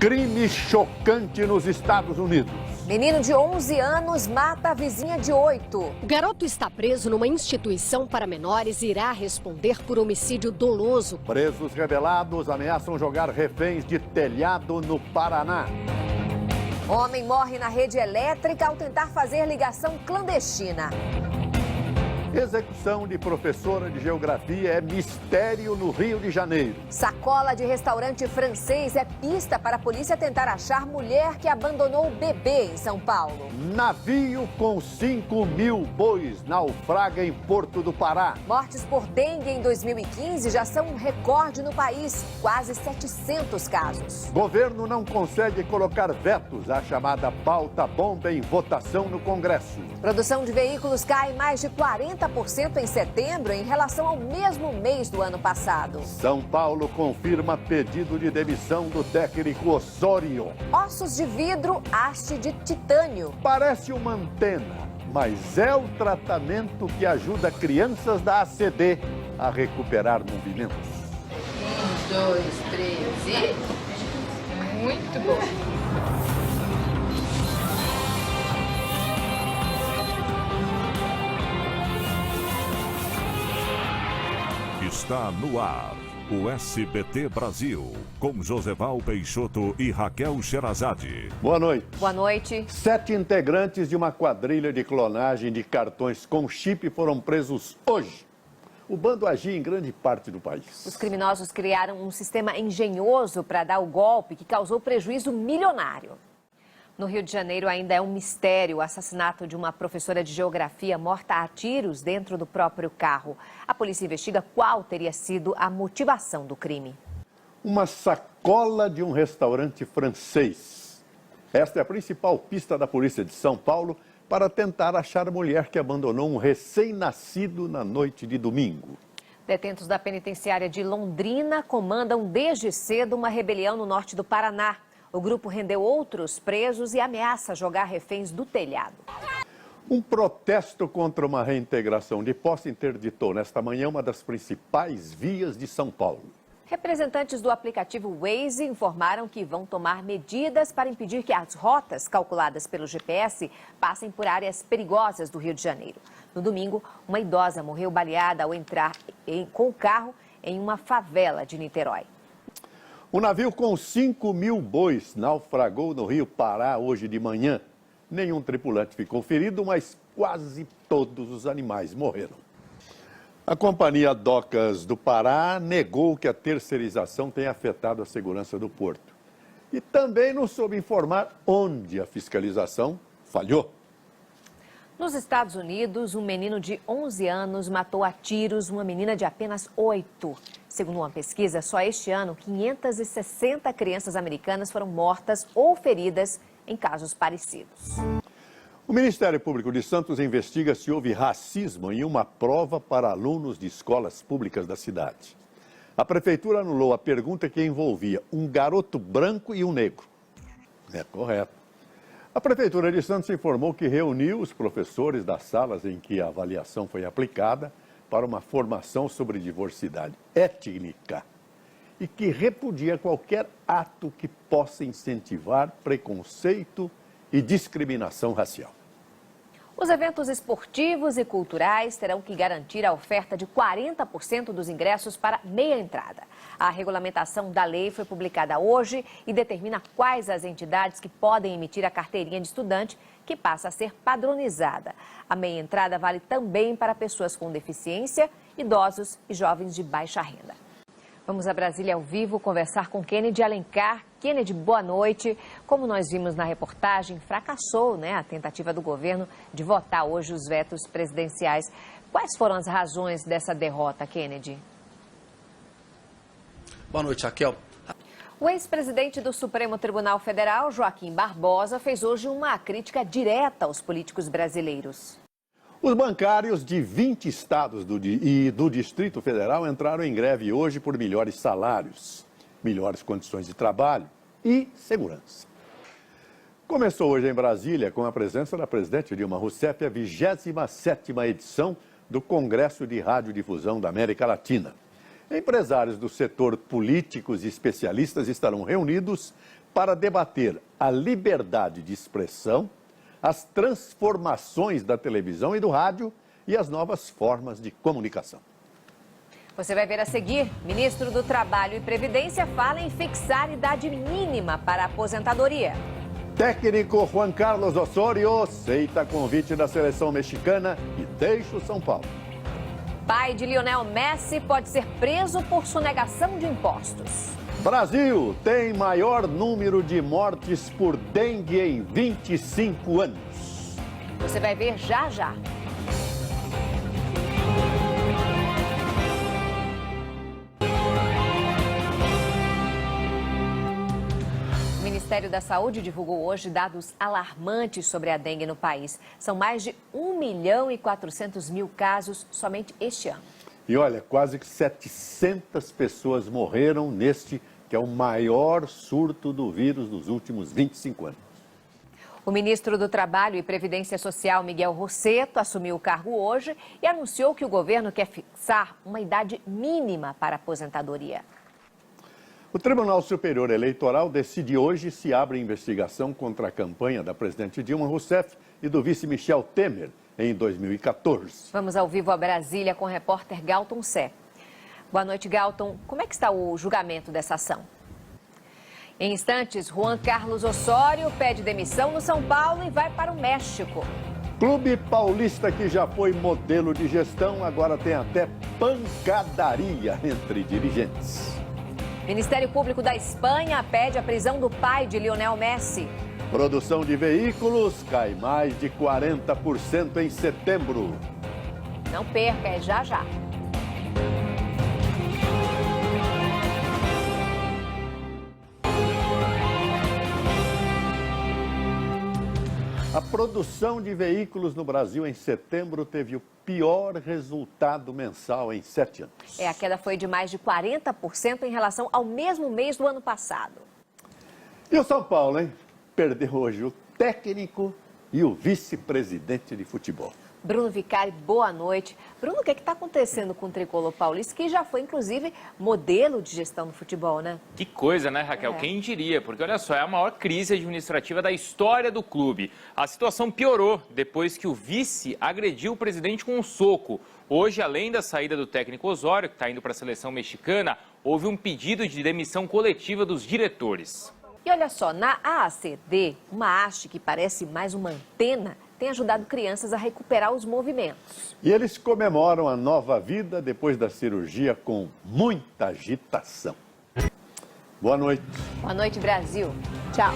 Crime chocante nos Estados Unidos. Menino de 11 anos mata a vizinha de 8. O garoto está preso numa instituição para menores e irá responder por homicídio doloso. Presos rebelados ameaçam jogar reféns de telhado no Paraná. Homem morre na rede elétrica ao tentar fazer ligação clandestina. Execução de professora de geografia é mistério no Rio de Janeiro. Sacola de restaurante francês é pista para a polícia tentar achar mulher que abandonou o bebê em São Paulo. Navio com 5.000 bois naufraga em Porto do Pará. Mortes por dengue em 2015 já são um recorde no país, quase 700 casos. Governo não consegue colocar vetos à chamada pauta-bomba em votação no Congresso. Produção de veículos cai mais de 40% em setembro em relação ao mesmo mês do ano passado. São Paulo confirma pedido de demissão do técnico Osório. Ossos de vidro, haste de titânio. Parece uma antena, mas é o tratamento que ajuda crianças da ACD a recuperar movimentos. 1, 2, 3 e... Muito bom. Está no ar, o SBT Brasil, com Joseval Peixoto e Raquel Sherazade. Boa noite. Boa noite. 7 integrantes de uma quadrilha de clonagem de cartões com chip foram presos hoje. O bando agia em grande parte do país. Os criminosos criaram um sistema engenhoso para dar o golpe que causou prejuízo milionário. No Rio de Janeiro ainda é um mistério o assassinato de uma professora de geografia morta a tiros dentro do próprio carro. A polícia investiga qual teria sido a motivação do crime. Uma sacola de um restaurante francês. Esta é a principal pista da polícia de São Paulo para tentar achar a mulher que abandonou um recém-nascido na noite de domingo. Detentos da penitenciária de Londrina comandam desde cedo uma rebelião no norte do Paraná. O grupo rendeu outros presos e ameaça jogar reféns do telhado. Um protesto contra uma reintegração de posse interditou nesta manhã uma das principais vias de São Paulo. Representantes do aplicativo Waze informaram que vão tomar medidas para impedir que as rotas calculadas pelo GPS passem por áreas perigosas do Rio de Janeiro. No domingo, uma idosa morreu baleada ao entrar com o carro em uma favela de Niterói. Um navio com 5.000 bois naufragou no Rio Pará hoje de manhã. Nenhum tripulante ficou ferido, mas quase todos os animais morreram. A Companhia Docas do Pará negou que a terceirização tenha afetado a segurança do porto. E também não soube informar onde a fiscalização falhou. Nos Estados Unidos, um menino de 11 anos matou a tiros uma menina de apenas 8. Segundo uma pesquisa, só este ano, 560 crianças americanas foram mortas ou feridas em casos parecidos. O Ministério Público de Santos investiga se houve racismo em uma prova para alunos de escolas públicas da cidade. A prefeitura anulou a pergunta que envolvia um garoto branco e um negro. É correto. A Prefeitura de Santos informou que reuniu os professores das salas em que a avaliação foi aplicada para uma formação sobre diversidade étnica e que repudia qualquer ato que possa incentivar preconceito e discriminação racial. Os eventos esportivos e culturais terão que garantir a oferta de 40% dos ingressos para meia entrada. A regulamentação da lei foi publicada hoje e determina quais as entidades que podem emitir a carteirinha de estudante, que passa a ser padronizada. A meia entrada vale também para pessoas com deficiência, idosos e jovens de baixa renda. Vamos a Brasília ao vivo conversar com Kennedy Alencar. Kennedy, boa noite. Como nós vimos na reportagem, fracassou, a tentativa do governo de votar hoje os vetos presidenciais. Quais foram as razões dessa derrota, Kennedy? Boa noite, Raquel. O ex-presidente do Supremo Tribunal Federal, Joaquim Barbosa, fez hoje uma crítica direta aos políticos brasileiros. Os bancários de 20 estados e do Distrito Federal entraram em greve hoje por melhores salários, melhores condições de trabalho e segurança. Começou hoje em Brasília com a presença da presidente Dilma Rousseff a 27ª edição do Congresso de Radiodifusão da América Latina. Empresários do setor, políticos e especialistas estarão reunidos para debater a liberdade de expressão, as transformações da televisão e do rádio e as novas formas de comunicação. Você vai ver a seguir. Ministro do Trabalho e Previdência fala em fixar idade mínima para a aposentadoria. Técnico Juan Carlos Osorio aceita convite da seleção mexicana e deixa o São Paulo. Pai de Lionel Messi pode ser preso por sonegação de impostos. Brasil tem maior número de mortes por dengue em 25 anos. Você vai ver já já. O Ministério da Saúde divulgou hoje dados alarmantes sobre a dengue no país. São mais de 1.400.000 casos somente este ano. E olha, quase que 700 pessoas morreram neste, que é o maior surto do vírus dos últimos 25 anos. O ministro do Trabalho e Previdência Social, Miguel Rosseto, assumiu o cargo hoje e anunciou que o governo quer fixar uma idade mínima para a aposentadoria. O Tribunal Superior Eleitoral decide hoje se abre investigação contra a campanha da presidente Dilma Rousseff e do vice Michel Temer em 2014. Vamos ao vivo a Brasília com o repórter Galton Sé. Boa noite, Galton. Como é que está o julgamento dessa ação? Em instantes, Juan Carlos Osorio pede demissão no São Paulo e vai para o México. Clube paulista que já foi modelo de gestão, agora tem até pancadaria entre dirigentes. Ministério Público da Espanha pede a prisão do pai de Lionel Messi. Produção de veículos cai mais de 40% em setembro. Não perca, é já já. A produção de veículos no Brasil em setembro teve o pior resultado mensal em 7 anos. A queda foi de mais de 40% em relação ao mesmo mês do ano passado. E o São Paulo, hein? Perdeu hoje o técnico e o vice-presidente de futebol. Bruno Vicari, boa noite. Bruno, o que está acontecendo com o tricolor paulista, que já foi, inclusive, modelo de gestão do futebol, né? Que coisa, né, Raquel? Quem diria? Porque, olha só, é a maior crise administrativa da história do clube. A situação piorou depois que o vice agrediu o presidente com um soco. Hoje, além da saída do técnico Osorio, que está indo para a seleção mexicana, houve um pedido de demissão coletiva dos diretores. E olha só, na AACD, uma haste que parece mais uma antena tem ajudado crianças a recuperar os movimentos. E eles comemoram a nova vida depois da cirurgia com muita agitação. Boa noite. Boa noite, Brasil. Tchau.